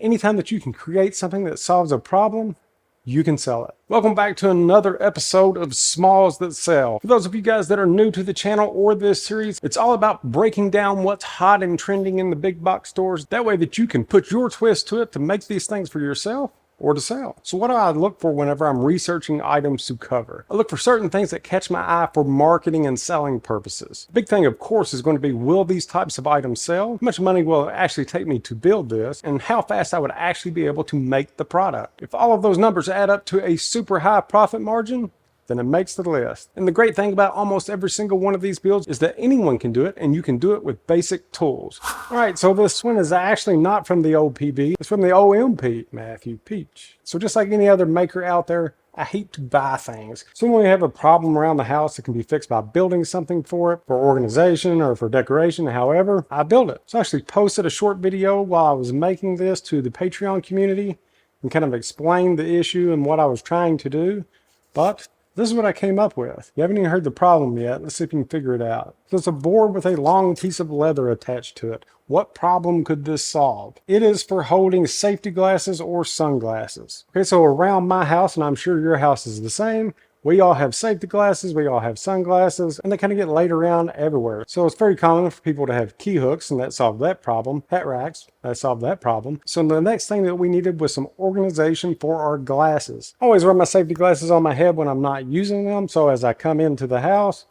Anytime that you can create something that solves a problem, you can sell it. Welcome back to another episode of Smalls That Sell. For those of you guys that are new to the channel or this series, it's all about breaking down what's hot and trending in the big box stores. That way that you can put your twist to it to make these things for yourself or to sell. So what do I look for whenever I'm researching items to cover? I look for certain things that catch my eye for marketing and selling purposes. The big thing, of course, is going to be, will these types of items sell? How much money will it actually take me to build this? And how fast I would actually be able to make the product. If all of those numbers add up to a super high profit margin, then it makes the list. And the great thing about almost every single one of these builds is that anyone can do it, and you can do it with basic tools. All right, so this one is actually not from the OPB, it's from the OMP, Matthew Peach. So just like any other maker out there, I hate to buy things. So when we have a problem around the house that can be fixed by building something for it, for organization or for decoration, however, I build it. So I actually posted a short video while I was making this to the Patreon community and kind of explained the issue and what I was trying to do. But this is what I came up with. You haven't even heard the problem yet. Let's see if you can figure it out. So it's a board with a long piece of leather attached to it. What problem could this solve? It is for holding safety glasses or sunglasses. Okay, so around my house, and I'm sure your house is the same, we all have safety glasses, we all have sunglasses, and they kind of get laid around everywhere. So it's very common for people to have key hooks, and that solved that problem. Hat racks, that solved that problem. So the next thing that we needed was some organization for our glasses. I always wear my safety glasses on my head when I'm not using them, so as I come into the house,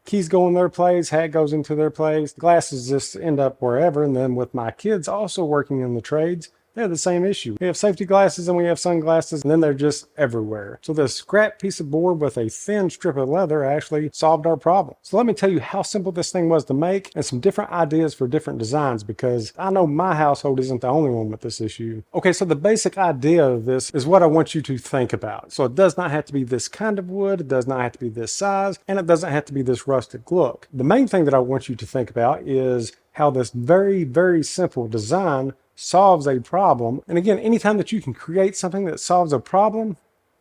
keys go in their place, hat goes into their place, glasses just end up wherever. And then with my kids also working in the trades, they have the same issue. We have safety glasses and we have sunglasses, and then they're just everywhere. So this scrap piece of board with a thin strip of leather actually solved our problem. So let me tell you how simple this thing was to make and some different ideas for different designs, because I know my household isn't the only one with this issue. Okay, so the basic idea of this is what I want you to think about. So it does not have to be this kind of wood, it does not have to be this size, and it doesn't have to be this rustic look. The main thing that I want you to think about is how this very, very simple design solves a problem. And again, anytime that you can create something that solves a problem,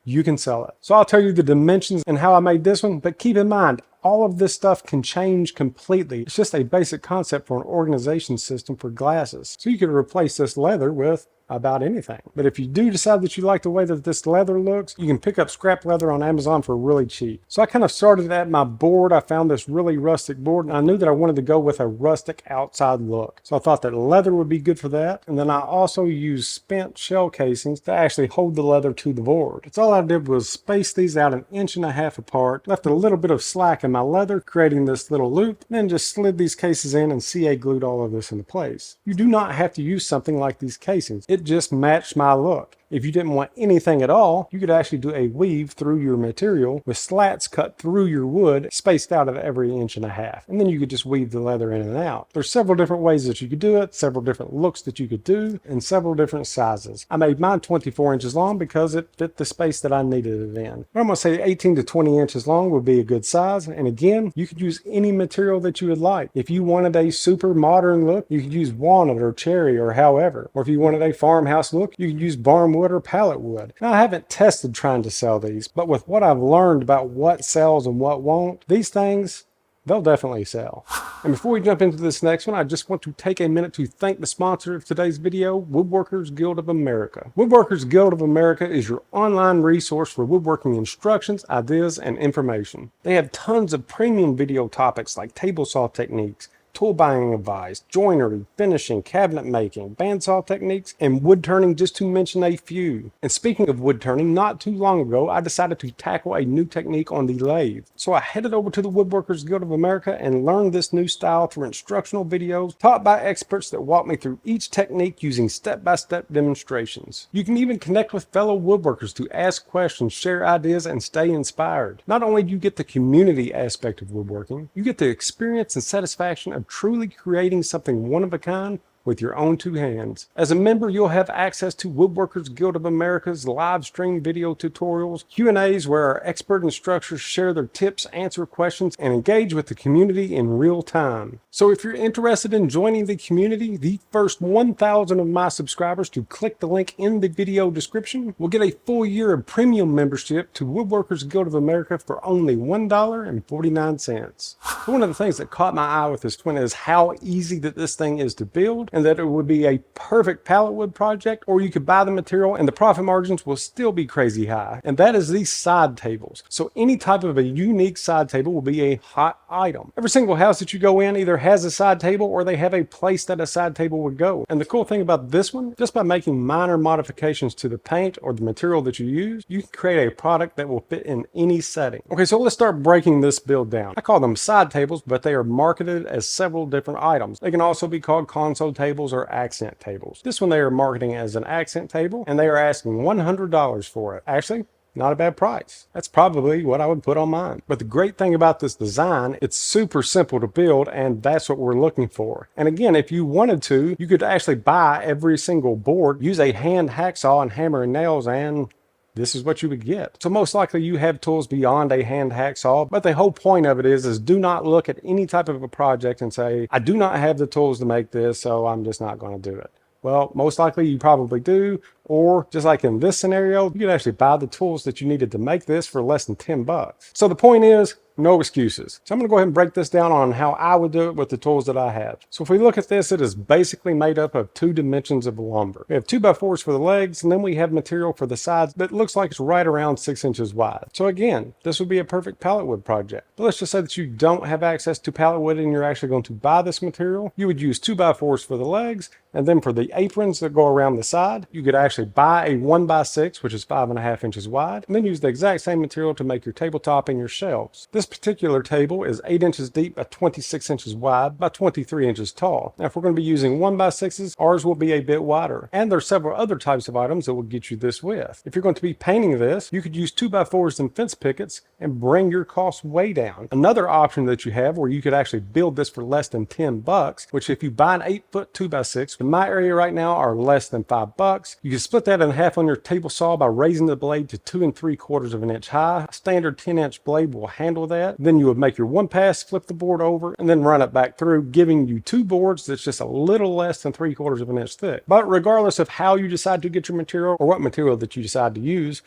you can sell it. So I'll tell you the dimensions and how I made this one, but keep in mind, all of this stuff can change completely. It's just a basic concept for an organization system for glasses. So you could replace this leather with about anything. But if you do decide that you like the way that this leather looks, you can pick up scrap leather on Amazon for really cheap. So I kind of started at my board. I found this really rustic board, and I knew that I wanted to go with a rustic outside look. So I thought that leather would be good for that. And then I also used spent shell casings to actually hold the leather to the board. So all I did was space these out 1.5 inches apart, left a little bit of slack in my leather, creating this little loop, and then just slid these cases in and CA glued all of this into place. You do not have to use something like these casings. It just matched my look. If you didn't want anything at all, you could actually do a weave through your material with slats cut through your wood, spaced out at every 1.5 inches. And then you could just weave the leather in and out. There's several different ways that you could do it, several different looks that you could do, and several different sizes. I made mine 24 inches long because it fit the space that I needed it in. But I'm going to say 18 to 20 inches long would be a good size. And again, you could use any material that you would like. If you wanted a super modern look, you could use walnut or cherry or however. Or if you wanted a farmhouse look, you could use barn wood or pallet wood. Now, I haven't tested trying to sell these, but with what I've learned about what sells and what won't, these things, they'll definitely sell. And before we jump into this next one, I just want to take a minute to thank the sponsor of today's video, Woodworkers Guild of America. Woodworkers Guild of America is your online resource for woodworking instructions, ideas, and information. They have tons of premium video topics like table saw techniques, tool buying advice, joinery, finishing, cabinet making, bandsaw techniques, and wood turning, just to mention a few. And speaking of wood turning, not too long ago, I decided to tackle a new technique on the lathe. So I headed over to the Woodworkers Guild of America and learned this new style through instructional videos taught by experts that walk me through each technique using step-by-step demonstrations. You can even connect with fellow woodworkers to ask questions, share ideas, and stay inspired. Not only do you get the community aspect of woodworking, you get the experience and satisfaction of truly creating something one of a kind with your own two hands. As a member, you'll have access to Woodworkers Guild of America's live stream video tutorials, Q&As where our expert instructors share their tips, answer questions, and engage with the community in real time. So if you're interested in joining the community, the first 1,000 of my subscribers to click the link in the video description will get a full year of premium membership to Woodworkers Guild of America for only $1.49. One of the things that caught my eye with this twin is how easy that this thing is to build, and that it would be a perfect pallet wood project, or you could buy the material and the profit margins will still be crazy high. And that is these side tables. So any type of a unique side table will be a hot item. Every single house that you go in either has a side table or they have a place that a side table would go. And the cool thing about this one, just by making minor modifications to the paint or the material that you use, you can create a product that will fit in any setting. Okay, so let's start breaking this build down. I call them side tables, but they are marketed as several different items. They can also be called console tables or accent tables. This one they are marketing as an accent table, and they are asking $100 for it. Actually, not a bad price. That's probably what I would put on mine. But the great thing about this design, it's super simple to build, and that's what we're looking for. And again, if you wanted to, you could actually buy every single board, use a hand hacksaw and hammer and nails, and this is what you would get. So most likely you have tools beyond a hand hacksaw, but the whole point of it is do not look at any type of a project and say, I do not have the tools to make this, so I'm just not going to do it. Well, most likely you probably do, or just like in this scenario, you could actually buy the tools that you needed to make this for less than 10 bucks. So the point is, no excuses. So I'm going to go ahead and break this down on how I would do it with the tools that I have. So if we look at this, it is basically made up of 2 dimensions of lumber. We have 2x4s for the legs, and then we have material for the sides that looks like it's right around 6 inches wide. So again, this would be a perfect pallet wood project. But let's just say that you don't have access to pallet wood and you're actually going to buy this material. You would use 2x4s for the legs, and then for the aprons that go around the side, you could actually buy a 1x6, which is 5.5 inches wide, and then use the exact same material to make your tabletop and your shelves. This particular table is 8 inches deep by 26 inches wide by 23 inches tall. Now, if we're going to be using 1x6s, ours will be a bit wider. And there are several other types of items that will get you this width. If you're going to be painting this, you could use 2x4s and fence pickets and bring your costs way down. Another option that you have where you could actually build this for less than 10 bucks, which if you buy an 8-foot 2x6, in my area right now are less than $5. You can split that in half on your table saw by raising the blade to 2 3/4 of an inch high. A standard 10-inch blade will handle that. Then you would make your one pass, flip the board over, and then run it back through, giving you 2 boards that's just a little less than 3/4 of an inch thick. But regardless of how you decide to get your material or what material that you decide to use,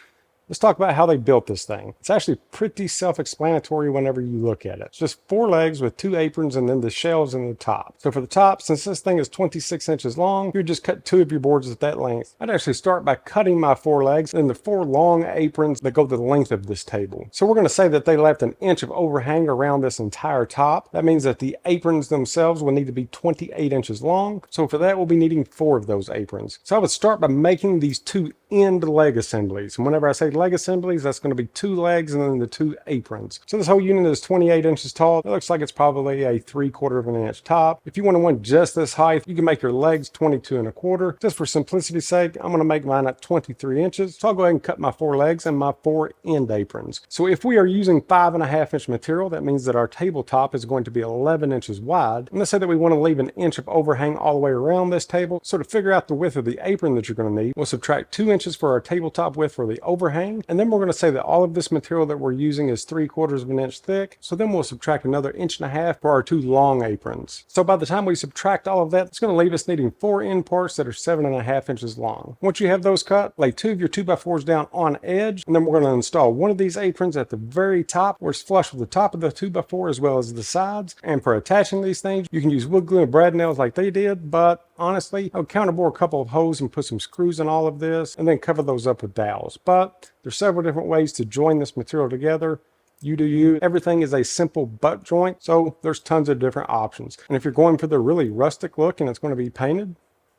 let's talk about how they built this thing. It's actually pretty self-explanatory whenever you look at it. It's just 4 legs with 2 aprons and then the shelves in the top. So for the top, since this thing is 26 inches long, you just cut 2 of your boards at that length. I'd actually start by cutting my 4 legs and the 4 long aprons that go the length of this table. So we're going to say that they left an inch of overhang around this entire top. That means that the aprons themselves will need to be 28 inches long. So for that, we'll be needing 4 of those aprons. So I would start by making these 2 end leg assemblies. And whenever I say leg assemblies, that's going to be 2 legs and then the 2 aprons. So this whole unit is 28 inches tall. It looks like it's probably a 3/4 of an inch top. If you want to want just this height, you can make your legs 22 1/4. Just for simplicity's sake, I'm going to make mine at 23 inches. So I'll go ahead and cut my 4 legs and my 4 end aprons. So if we are using 5.5 inch material, that means that our tabletop is going to be 11 inches wide. And let's say that we want to leave an inch of overhang all the way around this table. So to figure out the width of the apron that you're going to need, we'll subtract 2 inches for our tabletop width for the overhang, and then we're going to say that all of this material that we're using is 3/4 of an inch thick, so then we'll subtract another 1.5 inches for our 2 long aprons. So by the time we subtract all of that, it's going to leave us needing 4 end parts that are 7.5 inches long. Once you have those cut, lay 2 of your 2x4s down on edge, and then we're going to install one of these aprons at the very top where it's flush with the top of the 2x4 as well as the sides. And for attaching these things, you can use wood glue and brad nails like they did, but honestly, I would counterbore a couple of holes and put some screws in all of this and then cover those up with dowels. But there's several different ways to join this material together. You do you. Everything is a simple butt joint, so there's tons of different options. And if you're going for the really rustic look and it's going to be painted,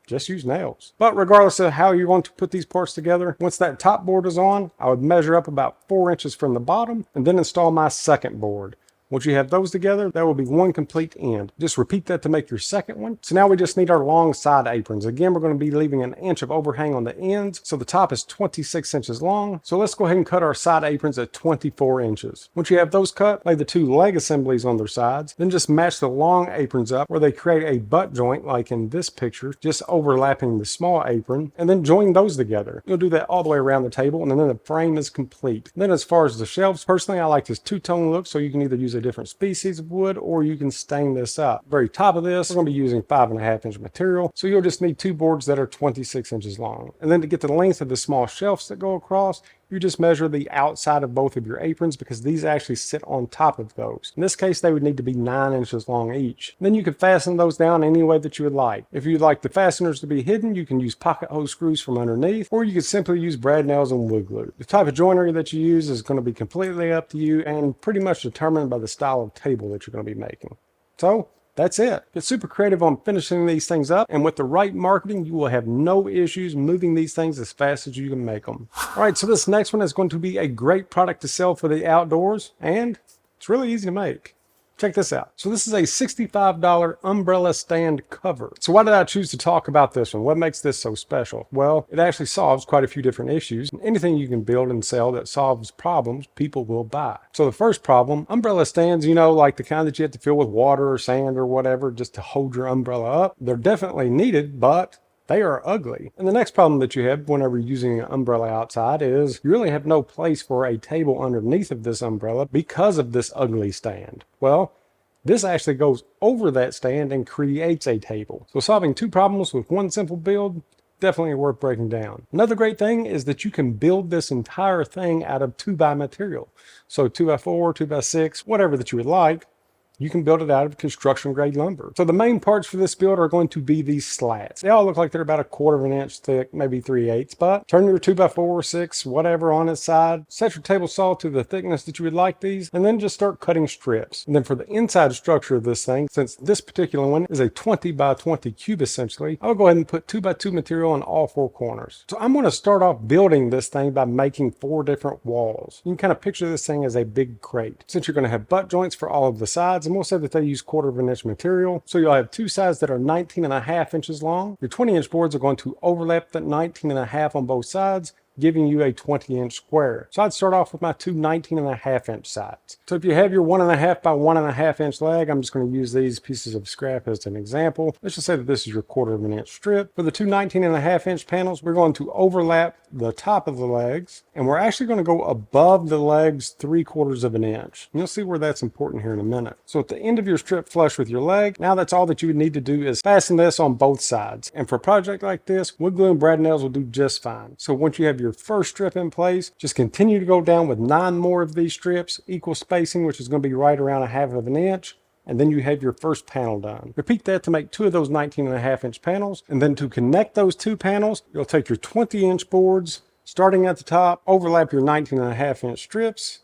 just use nails. But regardless of how you want to put these parts together, once that top board is on, I would measure up about 4 inches from the bottom and then install my second board. Once you have those together, that will be one complete end. Just repeat that to make your second one. So now we just need our long side aprons. Again, we're going to be leaving an inch of overhang on the ends. So the top is 26 inches long. So let's go ahead and cut our side aprons at 24 inches. Once you have those cut, lay the 2 leg assemblies on their sides. Then just match the long aprons up where they create a butt joint like in this picture, just overlapping the small apron. And then join those together. You'll do that all the way around the table and then the frame is complete. And then as far as the shelves, personally, I like this 2-tone look. So you can either use a different species of wood or you can stain this up. Very top of this, we're going to be using 5.5 inch material, so you'll just need 2 boards that are 26 inches long. And then to get the length of the small shelves that go across, you just measure the outside of both of your aprons because these actually sit on top of those. In this case, they would need to be 9 inches long each. Then you can fasten those down any way that you would like. If you'd like the fasteners to be hidden, you can use pocket hole screws from underneath, or you could simply use brad nails and wood glue. The type of joinery that you use is going to be completely up to you and pretty much determined by the style of table that you're going to be making. So that's it. Get super creative on finishing these things up, and with the right marketing, you will have no issues moving these things as fast as you can make them. All right, so this next one is going to be a great product to sell for the outdoors, and it's really easy to make. Check this out. So this is a $65 umbrella stand cover. So why did I choose to talk about this one? What makes this so special? Well, it actually solves quite a few different issues. Anything you can build and sell that solves problems, people will buy. So the first problem, umbrella stands, you know, like the kind that you have to fill with water or sand or whatever just to hold your umbrella up. They're definitely needed, but they are ugly. And the next problem that you have whenever using an umbrella outside is you really have no place for a table underneath of this umbrella because of this ugly stand. Well, this actually goes over that stand and creates a table. So solving two problems with one simple build, definitely worth breaking down. Another great thing is that you can build this entire thing out of 2x material. So 2x4, 2x6, whatever that you would like. You can build it out of construction grade lumber. So the main parts for this build are going to be these slats. They all look like they're about 1/4 of an inch thick, maybe 3/8, but turn your 2x4, 6, whatever on its side, set your table saw to the thickness that you would like these, and then just start cutting strips. And then for the inside structure of this thing, since this particular one is a 20x20 cube essentially, I'll go ahead and put 2x2 material on all 4 corners. So I'm going to start off building this thing by making 4 different walls. You can kind of picture this thing as a big crate. Since you're going to have butt joints for all of the sides, and we'll say that they use 1/4 of an inch material. So you'll have 2 sides that are 19.5 inches long. Your 20-inch boards are going to overlap that 19.5 on both sides, giving you a 20-inch square. So I'd start off with my two 19.5 inch sides. So if you have your 1.5 by 1.5 inch leg, I'm just going to use these pieces of scrap as an example. Let's just say that this is your 1/4 of an inch strip. For the two 19.5 inch panels, we're going to overlap the top of the legs, and we're actually going to go above the legs 3/4 of an inch. And you'll see where that's important here in a minute. So at the end of your strip flush with your leg, now that's all that you would need to do is fasten this on both sides. And for a project like this, wood glue and brad nails will do just fine. So once you have your first strip in place, just continue to go down with 9 more of these strips, equal spacing, which is going to be right around 1/2 of an inch. And then you have your first panel done. Repeat that to make 2 of those 19.5 inch panels. And then to connect those 2 panels, you'll take your 20-inch boards, starting at the top, overlap your 19.5 inch strips,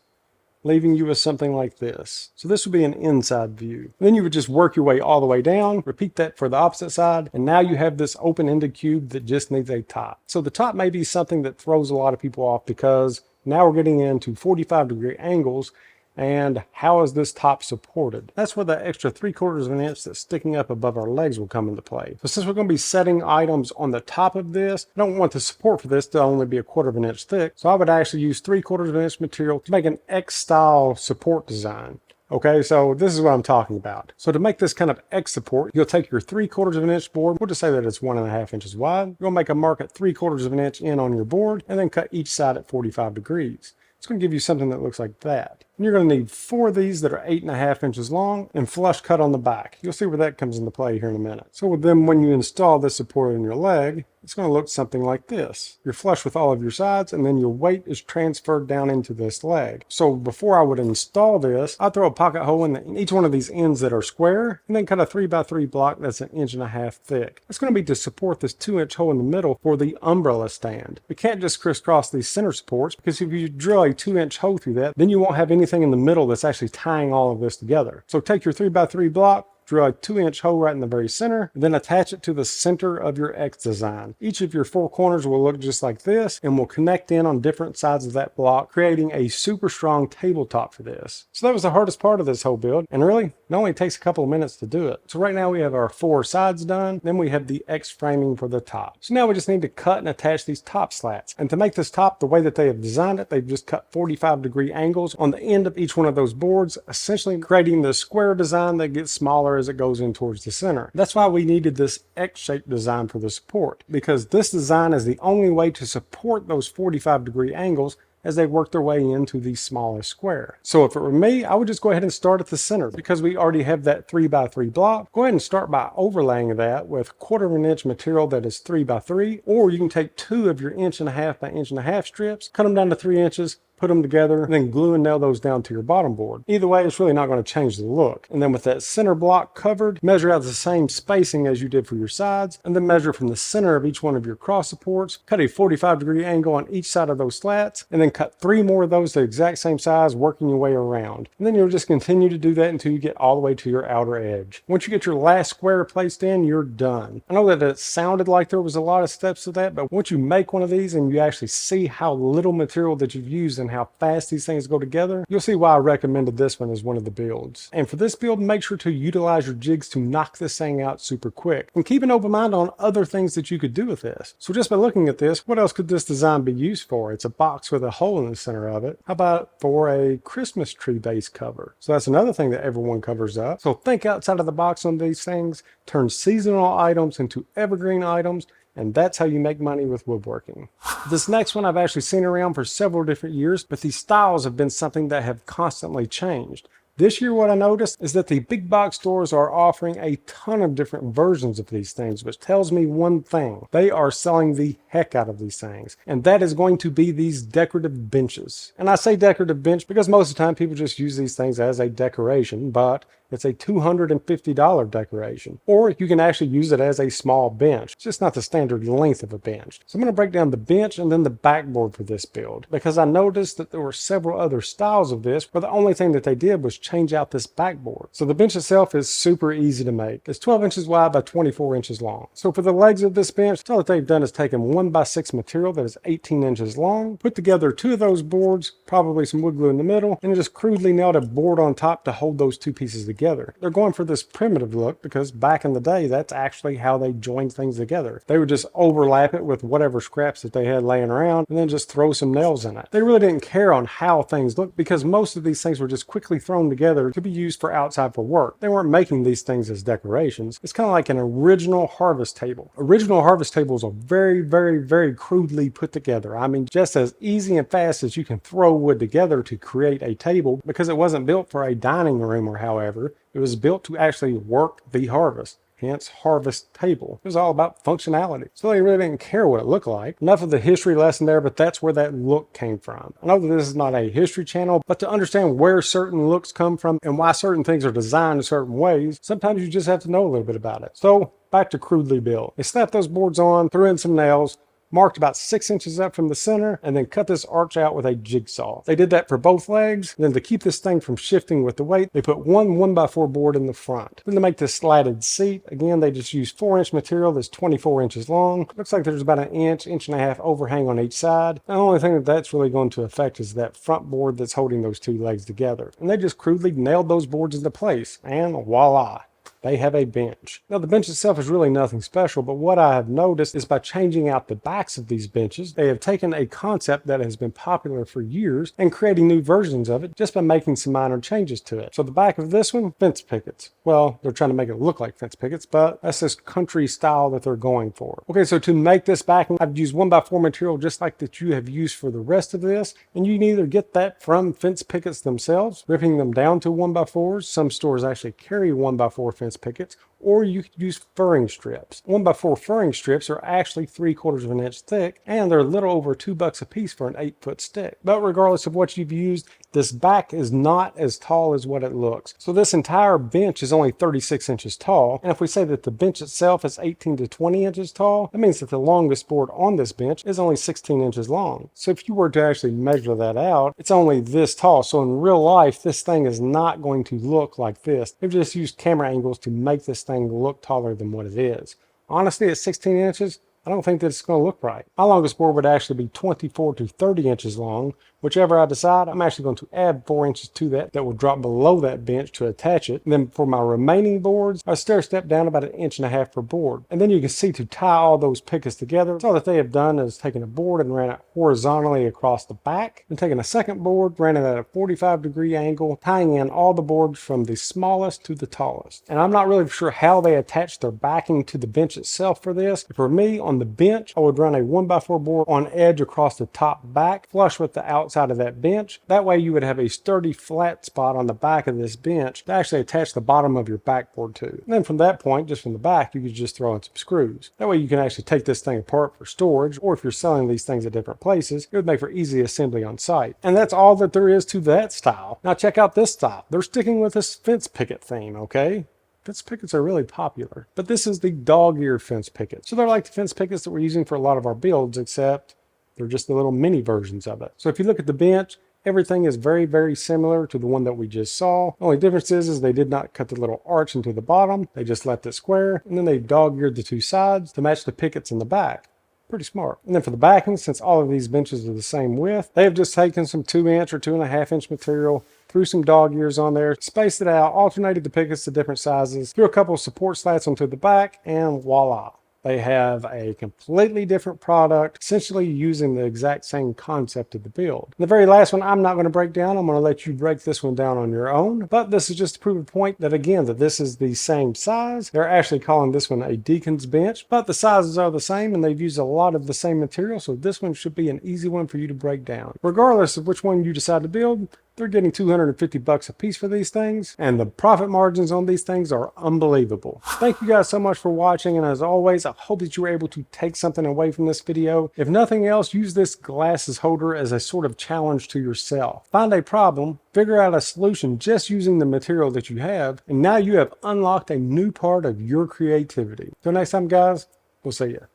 leaving you with something like this. So this would be an inside view. Then you would just work your way all the way down, repeat that for the opposite side, and now you have this open-ended cube that just needs a top. So the top may be something that throws a lot of people off because now we're getting into 45-degree angles, and how is this top supported? That's where the extra 3/4 of an inch that's sticking up above our legs will come into play. So since we're going to be setting items on the top of this, I don't want the support for this to only be 1/4 of an inch thick. So I would actually use 3/4 of an inch material to make an X-style support design. Okay, so this is what I'm talking about. So to make this kind of X support, you'll take your 3/4 of an inch board. We'll just say that it's 1.5 inches wide. You'll make a mark at 3/4 of an inch in on your board, and then cut each side at 45 degrees. It's going to give you something that looks like that. And you're going to need 4 of these that are 8.5 inches long and flush cut on the back. You'll see where that comes into play here in a minute. So with them, when you install this support in your leg, it's going to look something like this. You're flush with all of your sides, and then your weight is transferred down into this leg. So before I would install this, I'd throw a pocket hole in each one of these ends that are square, and then cut a 3x3 block that's 1.5 inches thick. It's going to be to support this 2-inch hole in the middle for the umbrella stand. We can't just crisscross these center supports, because if you drill a 2-inch hole through that, then you won't have anything in the middle that's actually tying all of this together. So take your 3x3 block, drill a 2-inch hole right in the very center, and then attach it to the center of your X design. Each of your 4 corners will look just like this and will connect in on different sides of that block, creating a super strong tabletop for this. So that was the hardest part of this whole build, and really, it only takes a couple of minutes to do it. So right now we have our 4 sides done, then we have the X framing for the top. So now we just need to cut and attach these top slats. And to make this top the way that they have designed it, they've just cut 45-degree angles on the end of each one of those boards, essentially creating the square design that gets smaller as it goes in towards the center. That's why we needed this X-shaped design for the support, because this design is the only way to support those 45-degree angles as they work their way into the smallest square. So if it were me, I would just go ahead and start at the center. Because we already have that 3x3 block, go ahead and start by overlaying that with 1/4 inch material that is 3x3, or you can take 2 of your 1.5 by 1.5 strips, cut them down to 3 inches, put them together, and then glue and nail those down to your bottom board. Either way, it's really not going to change the look. And then with that center block covered, measure out the same spacing as you did for your sides, and then measure from the center of each one of your cross supports, cut a 45-degree angle on each side of those slats, and then cut 3 more of those the exact same size, working your way around. And then you'll just continue to do that until you get all the way to your outer edge. Once you get your last square placed in, you're done. I know that it sounded like there was a lot of steps to that, but once you make one of these and you actually see how little material that you've used and how fast these things go together, you'll see why I recommended this one as one of the builds. And for this build, make sure to utilize your jigs to knock this thing out super quick. And keep an open mind on other things that you could do with this. So just by looking at this, what else could this design be used for? It's a box with a hole in the center of it. How about for a Christmas tree base cover? So that's another thing that everyone covers up. So think outside of the box on these things, turn seasonal items into evergreen items, and that's how you make money with woodworking. This next one I've actually seen around for several different years, but these styles have been something that have constantly changed. This year, what I noticed is that the big box stores are offering a ton of different versions of these things, which tells me one thing. They are selling the heck out of these things, and that is going to be these decorative benches. And I say decorative bench because most of the time people just use these things as a decoration, but it's a $250 decoration. Or you can actually use it as a small bench. It's just not the standard length of a bench. So I'm going to break down the bench and then the backboard for this build, because I noticed that there were several other styles of this where the only thing that they did was change out this backboard. So the bench itself is super easy to make. It's 12 inches wide by 24 inches long. So for the legs of this bench, all that they've done is taken 1x6 material that is 18 inches long, put together 2 of those boards, probably some wood glue in the middle, and just crudely nailed a board on top to hold those 2 pieces together. They're going for this primitive look because back in the day, that's actually how they joined things together. They would just overlap it with whatever scraps that they had laying around and then just throw some nails in it. They really didn't care on how things looked because most of these things were just quickly thrown together to be used for outside for work. They weren't making these things as decorations. It's kind of like an original harvest table. Original harvest tables are very, very, very crudely put together. I mean, just as easy and fast as you can throw wood together to create a table, because it wasn't built for a dining room or however. It was built to actually work the harvest, hence harvest table. It was all about functionality. So they really didn't care what it looked like. Enough of the history lesson there, but that's where that look came from. I know that this is not a history channel, but to understand where certain looks come from and why certain things are designed in certain ways, sometimes you just have to know a little bit about it. So back to crudely built. They slapped those boards on, threw in some nails, marked about 6 inches up from the center, and then cut this arch out with a jigsaw. They did that for both legs. Then to keep this thing from shifting with the weight, they put one 1x4 board in the front. Then to make this slatted seat, again, they just used 4-inch material that's 24 inches long. Looks like there's about an inch, inch and a half overhang on each side. The only thing that's really going to affect is that front board that's holding those 2 legs together. And they just crudely nailed those boards into place, and voila. They have a bench. Now the bench itself is really nothing special, but what I have noticed is by changing out the backs of these benches, they have taken a concept that has been popular for years and creating new versions of it just by making some minor changes to it. So the back of this one, fence pickets. Well, they're trying to make it look like fence pickets, but that's this country style that they're going for. Okay, so to make this backing, I've used 1x4 material just like that you have used for the rest of this, and you can either get that from fence pickets themselves, ripping them down to 1x4s. Some stores actually carry 1x4 fence pickets, or you could use furring strips. 1x4 furring strips are actually 3/4 of an inch thick, and they're a little over $2 a piece for an 8-foot stick. But regardless of what you've used, this back is not as tall as what it looks. So this entire bench is only 36 inches tall, and if we say that the bench itself is 18 to 20 inches tall, that means that the longest board on this bench is only 16 inches long. So if you were to actually measure that out, it's only this tall. So in real life, this thing is not going to look like this. They've just used camera angles to make this thing look taller than what it is. Honestly, at 16 inches, I don't think that it's going to look right. My longest board would actually be 24 to 30 inches long. Whichever I decide, I'm actually going to add 4 inches to that. That will drop below that bench to attach it. And then for my remaining boards, I stair step down about 1.5 inches per board. And then you can see to tie all those pickets together, all that they have done is taken a board and ran it horizontally across the back. And taken a second board, ran it at a 45-degree angle, tying in all the boards from the smallest to the tallest. And I'm not really sure how they attached their backing to the bench itself for this. For me, on On the bench, I would run a 1x4 board on edge across the top back, flush with the outside of that bench. That way you would have a sturdy flat spot on the back of this bench to actually attach the bottom of your backboard to. And then from that point, just from the back, you could just throw in some screws. That way you can actually take this thing apart for storage, or if you're selling these things at different places, it would make for easy assembly on site. And that's all that there is to that style. Now check out this style. They're sticking with this fence picket theme, okay? Fence pickets are really popular, but this is the dog ear fence picket. So they're like the fence pickets that we're using for a lot of our builds, except they're just the little mini versions of it. So if you look at the bench, everything is very, very similar to the one that we just saw. The only difference is they did not cut the little arch into the bottom. They just left it square, and then they dog-eared the two sides to match the pickets in the back. Pretty smart. And then for the backing, since all of these benches are the same width, they have just taken some 2-inch or 2.5-inch material, threw some dog ears on there, spaced it out, alternated the pickets to different sizes, threw a couple of support slats onto the back, and voila. They have a completely different product, essentially using the exact same concept of the build. The very last one I'm not going to break down. I'm going to let you break this one down on your own. But this is just to prove a point that, again, that this is the same size. They're actually calling this one a Deacon's bench, but the sizes are the same and they've used a lot of the same material. So this one should be an easy one for you to break down. Regardless of which one you decide to build, they're getting $250 a piece for these things, and the profit margins on these things are unbelievable. Thank you guys so much for watching, and as always, I hope that you were able to take something away from this video. If nothing else, use this glasses holder as a sort of challenge to yourself. Find a problem, figure out a solution just using the material that you have, and now you have unlocked a new part of your creativity. Till next time, guys, we'll see you.